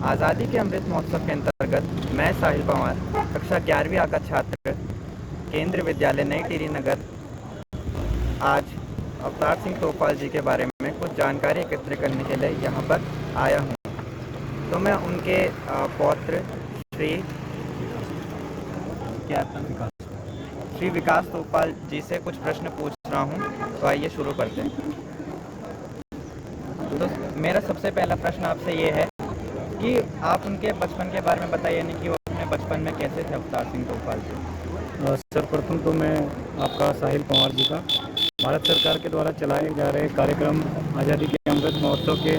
आज़ादी के अमृत महोत्सव के अंतर्गत मैं साहिल पंवार, कक्षा 11वीं A का छात्र, केंद्रीय विद्यालय नई टिहरी नगर, आज अवतार सिंह तोपवाल जी के बारे में कुछ जानकारी एकत्र करने के लिए यहाँ पर आया हूँ। तो मैं उनके पौत्र श्री क्या श्री विकास तोपवाल जी से कुछ प्रश्न पूछ रहा हूँ। तो आइए शुरू करते हैं। तो मेरा सबसे पहला प्रश्न आपसे ये है कि आप उनके बचपन के बारे में बताइए, यानी कि वो अपने बचपन में कैसे थे अवतार सिंह तोपवाल जी। सर्वप्रथम तो मैं आपका साहिल पंवार जी का भारत सरकार के द्वारा चलाए जा रहे कार्यक्रम आज़ादी के अमृत महोत्सव के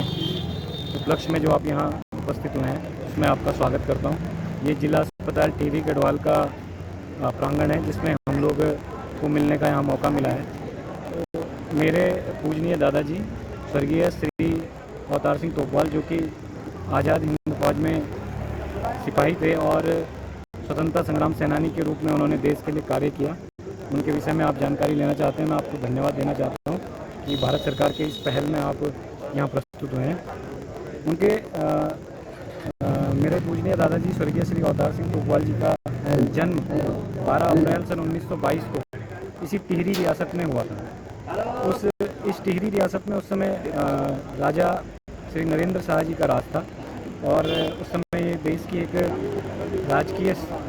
उपलक्ष्य में जो आप यहाँ उपस्थित हुए हैं उसमें आपका स्वागत करता हूँ। ये जिला अस्पताल टिहरी गढ़वाल का प्रांगण है जिसमें हम लोग को मिलने का यहाँ मौका मिला है। तो मेरे पूजनीय दादाजी स्वर्गीय श्री अवतार सिंह तोपवाल जो कि आज़ाद हिंद फौज में सिपाही थे और स्वतंत्रता संग्राम सेनानी के रूप में उन्होंने देश के लिए कार्य किया, उनके विषय में आप जानकारी लेना चाहते हैं। मैं आपको धन्यवाद देना चाहता हूँ कि भारत सरकार के इस पहल में आप यहाँ प्रस्तुत हुए हैं। उनके मेरे पूजनीय दादाजी स्वर्गीय श्री अवतार सिंह तोपवाल जी का जन्म 12 अप्रैल सन 1922 को इसी टिहरी रियासत में हुआ था। इस टिहरी रियासत में उस समय राजा श्री नरेंद्र शाह जी का राज था और उस समय ये देश की एक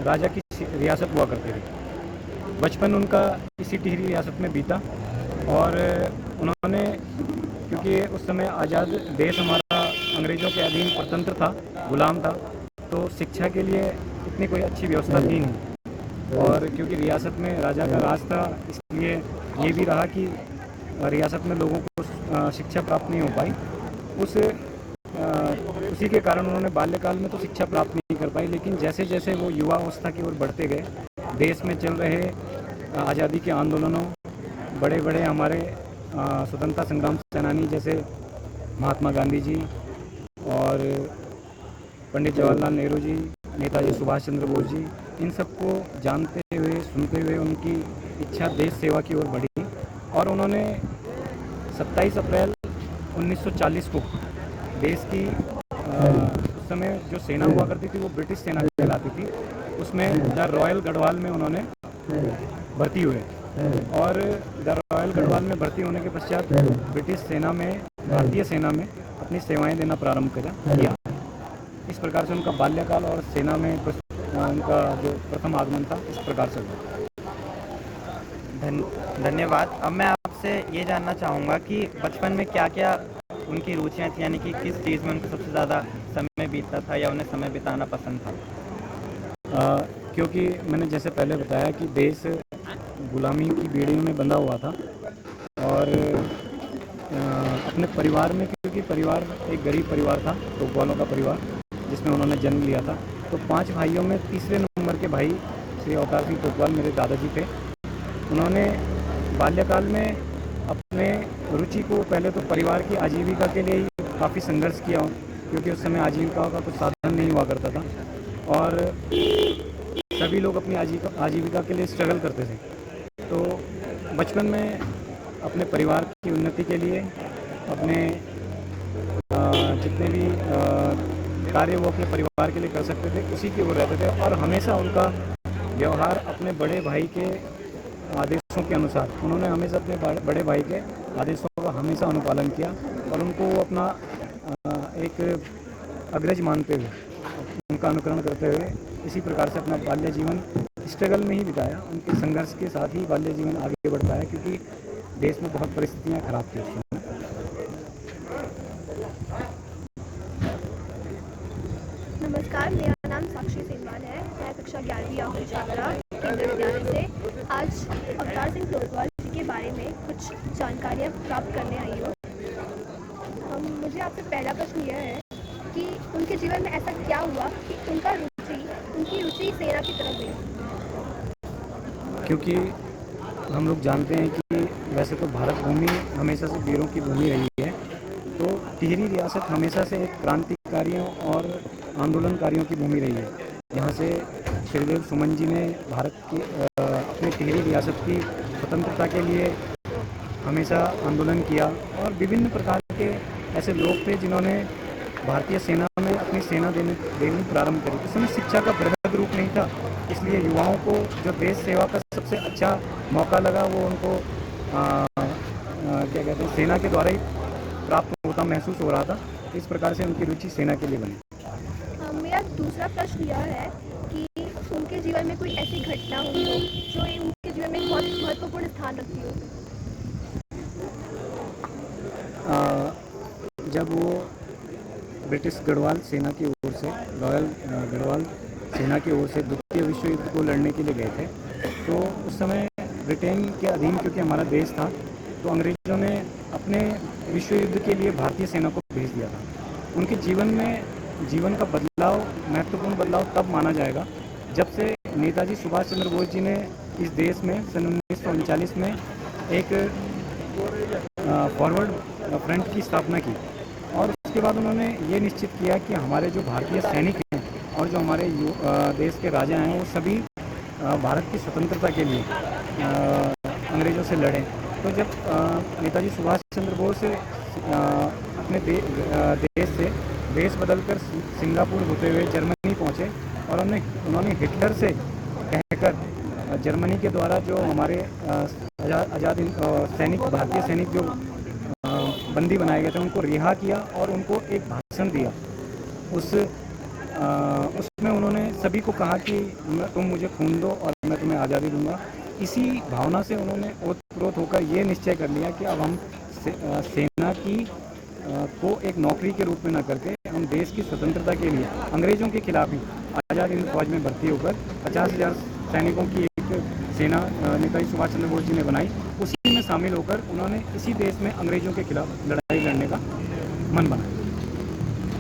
राजा की रियासत हुआ करती थी। बचपन उनका इसी टिहरी रियासत में बीता और उन्होंने, क्योंकि उस समय आज़ाद देश हमारा अंग्रेज़ों के अधीन स्वतंत्र था, गुलाम था, तो शिक्षा के लिए इतनी कोई अच्छी व्यवस्था थी नहीं। और क्योंकि रियासत में राजा का राज था, इसलिए ये भी रहा कि रियासत में लोगों को शिक्षा प्राप्त नहीं हो पाई। उसी के कारण उन्होंने बाल्यकाल में तो शिक्षा प्राप्त नहीं कर पाई, लेकिन जैसे जैसे वो युवा अवस्था की ओर बढ़ते गए, देश में चल रहे आज़ादी के आंदोलनों, बड़े बड़े हमारे स्वतंत्रता संग्राम सेनानी जैसे महात्मा गांधी जी और पंडित जवाहरलाल नेहरू जी, नेताजी सुभाष चंद्र बोस जी, इन सबको जानते हुए सुनते हुए उनकी इच्छा देश सेवा की ओर बढ़ी और उन्होंने 27 अप्रैल 1940 को देश की उस समय जो सेना हुआ करती थी वो ब्रिटिश सेना कहलाती थी, उसमें द रॉयल गढ़वाल में उन्होंने भर्ती हुए और द रॉयल गढ़वाल में भर्ती होने के पश्चात ब्रिटिश सेना में, भारतीय सेना में अपनी सेवाएं देना प्रारंभ किया। इस प्रकार से उनका बाल्यकाल और सेना में उनका जो प्रथम आगमन था इस प्रकार से हुआ। धन्यवाद। अब मैं आपसे ये जानना चाहूँगा कि बचपन में क्या क्या उनकी रुचियाँ थी, यानी कि किस चीज़ में उनको सबसे ज़्यादा समय बीतता था या उन्हें समय बिताना पसंद था। क्योंकि मैंने जैसे पहले बताया कि देश गुलामी की बेड़ियों में बंधा हुआ था और अपने परिवार में, क्योंकि परिवार एक गरीब परिवार था, तोपवालों का परिवार जिसमें उन्होंने जन्म लिया था, तो 5 भाइयों में तीसरे नंबर के भाई श्री अवतार सिंह तोपवाल मेरे दादाजी थे। उन्होंने बाल्यकाल में अपने रुचि को पहले तो परिवार की आजीविका के लिए ही काफ़ी संघर्ष किया, क्योंकि उस समय आजीविका का कुछ साधन नहीं हुआ करता था और सभी लोग अपनी आजीविका के लिए स्ट्रगल करते थे। तो बचपन में अपने परिवार की उन्नति के लिए अपने जितने भी कार्य वो अपने परिवार के लिए कर सकते थे उसी की ओर रहते थे और हमेशा उनका व्यवहार अपने बड़े भाई के आदेशों के अनुसार, उन्होंने हमेशा अपने बड़े भाई के आदेशों का हमेशा अनुपालन किया और उनको वो अपना एक अग्रज मानते हुए उनका अनुकरण करते हुए इसी प्रकार से अपना बाल्य जीवन स्ट्रगल में ही बिताया। उनके संघर्ष के साथ ही बाल्य जीवन आगे बढ़ता है, क्योंकि देश में बहुत परिस्थितियाँ खराब थी उस समय। नमस्कार, मेरा नाम साक्षी सेनवाल है। मैं कक्षा 11वीं A की छात्रा केंद्रीय विद्यालय से आज अवतार सिंह तोपवाल जी के बारे में कुछ जानकारियाँ प्राप्त करने आई हूँ। मुझे आपसे पहला प्रश्न यह है कि उनके जीवन में ऐसा क्या हुआ कि उनकी रुचि सेना की तरफ गई। क्योंकि हम लोग जानते हैं कि वैसे तो भारत भूमि हमेशा से वीरों की भूमि रही है, तो टिहरी रियासत हमेशा से एक क्रांतिकारियों और आंदोलनकारियों की भूमि रही है। यहाँ से श्रीदेव सुमन जी ने अपने टिहरी रियासत की स्वतंत्रता के लिए हमेशा आंदोलन किया और विभिन्न प्रकार के ऐसे लोग थे जिन्होंने भारतीय सेना में अपनी सेना देनी प्रारंभ करी। उस समय शिक्षा का बृहद रूप नहीं था, इसलिए युवाओं को जो देश सेवा का सबसे अच्छा मौका लगा वो उनको क्या कहते हैं, सेना के द्वारा ही प्राप्त होता महसूस हो रहा था। इस प्रकार से उनकी रुचि सेना के लिए बनी। मेरा दूसरा प्रश्न यह है कि उनके जीवन में कोई ऐसी घटना हुई हो जो उनके जीवन में बहुत महत्वपूर्ण स्थान रखती हो। जब वो ब्रिटिश गढ़वाल सेना की ओर से, रॉयल गढ़वाल सेना की ओर से द्वितीय विश्व युद्ध को लड़ने के लिए गए थे, तो उस समय ब्रिटेन के अधीन क्योंकि हमारा देश था, तो अंग्रेज़ों ने अपने विश्व युद्ध के लिए भारतीय सेना को भेज दिया था। उनके जीवन का बदलाव, महत्वपूर्ण बदलाव तब माना जाएगा जब से नेताजी सुभाष चंद्र बोस जी ने इस देश में सन 1939 में एक फॉरवर्ड फ्रंट की स्थापना की, और उसके बाद उन्होंने ये निश्चित किया कि हमारे जो भारतीय सैनिक हैं और जो हमारे देश के राजा हैं वो सभी भारत की स्वतंत्रता के लिए अंग्रेज़ों से लड़ें। तो जब नेताजी सुभाष चंद्र बोस अपने देश से देश बदलकर सिंगापुर होते हुए जर्मनी पहुँचे, और उन्होंने हिटलर से कहकर जर्मनी के द्वारा जो हमारे आज़ाद सैनिक, भारतीय सैनिक जो बंदी बनाए गए थे, उनको रिहा किया और उनको एक भाषण दिया। उसमें उन्होंने सभी को कहा कि तुम मुझे खून दो और मैं तुम्हें आज़ादी दूंगा। इसी भावना से उन्होंने ओतप्रोत होकर ये निश्चय कर लिया कि अब हम सेना की को एक नौकरी के रूप में न करके हम देश की स्वतंत्रता के लिए अंग्रेज़ों के खिलाफ ही आज़ाद हिंद फौज में भर्ती होकर 50,000 सैनिकों की एक सेना नेताजी सुभाष चंद्र बोस जी ने बनाई। उसी में शामिल होकर उन्होंने इसी देश में अंग्रेज़ों के खिलाफ लड़ाई लड़ने का मन बनाया।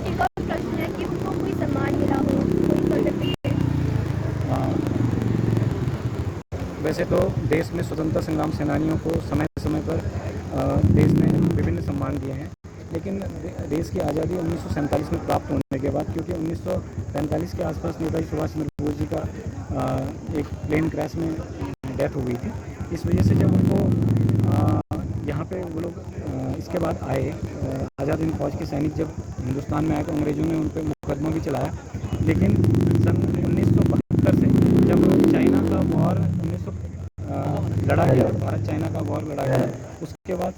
एक और प्रश्न है कि उनको कोई सम्मान मिला हो, कोई पदवी? वैसे तो देश में स्वतंत्रता संग्राम सेनानियों को समय समय पर देश ने विभिन्न सम्मान दिए हैं, लेकिन देश की आज़ादी 1947 में प्राप्त होने के बाद, क्योंकि 1945 के आसपास नेताजी सुभाष चंद्र बोस जी का एक प्लेन क्रैश में डेथ हो गई थी। इस वजह से जब उनको यहाँ पे वो लोग इसके बाद आए, आज़ाद हिंद फौज के सैनिक जब हिंदुस्तान में आए, तो अंग्रेज़ों ने उन पर मुकदमा भी चलाया। लेकिन सन 1972 से जब चाइना का वॉर लड़ा गया, भारत चाइना का वॉर लड़ा गया, उसके बाद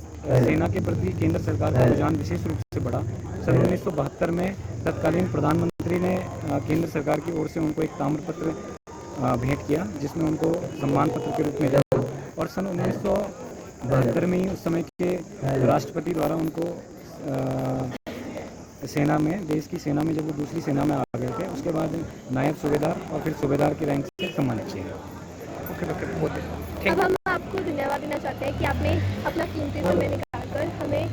सेना के प्रति केंद्र सरकार का रुझान विशेष रूप से बढ़ा। सन 1972 में तत्कालीन प्रधानमंत्री ने केंद्र सरकार की ओर से उनको एक ताम्रपत्र भेंट किया, जिसमें उनको सम्मान पत्र के रूप में दिया, और सन 1972 में ही उस समय के राष्ट्रपति द्वारा उनको सेना में, देश की सेना में जब वो दूसरी सेना में आ गए थे, उसके बाद नायब सूबेदार और फिर सूबेदार के रैंक से सम्मानित किया गया। अब हम आपको धन्यवाद देना चाहते हैं कि आपने अपना कीमती समय निकालकर हमें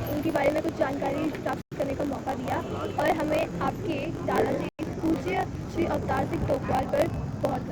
उनके बारे में कुछ जानकारी प्राप्त करने का मौका दिया, और हमें आपके दादाजी पूज्य श्री अवतार सिंह टोकवाल पर बहुत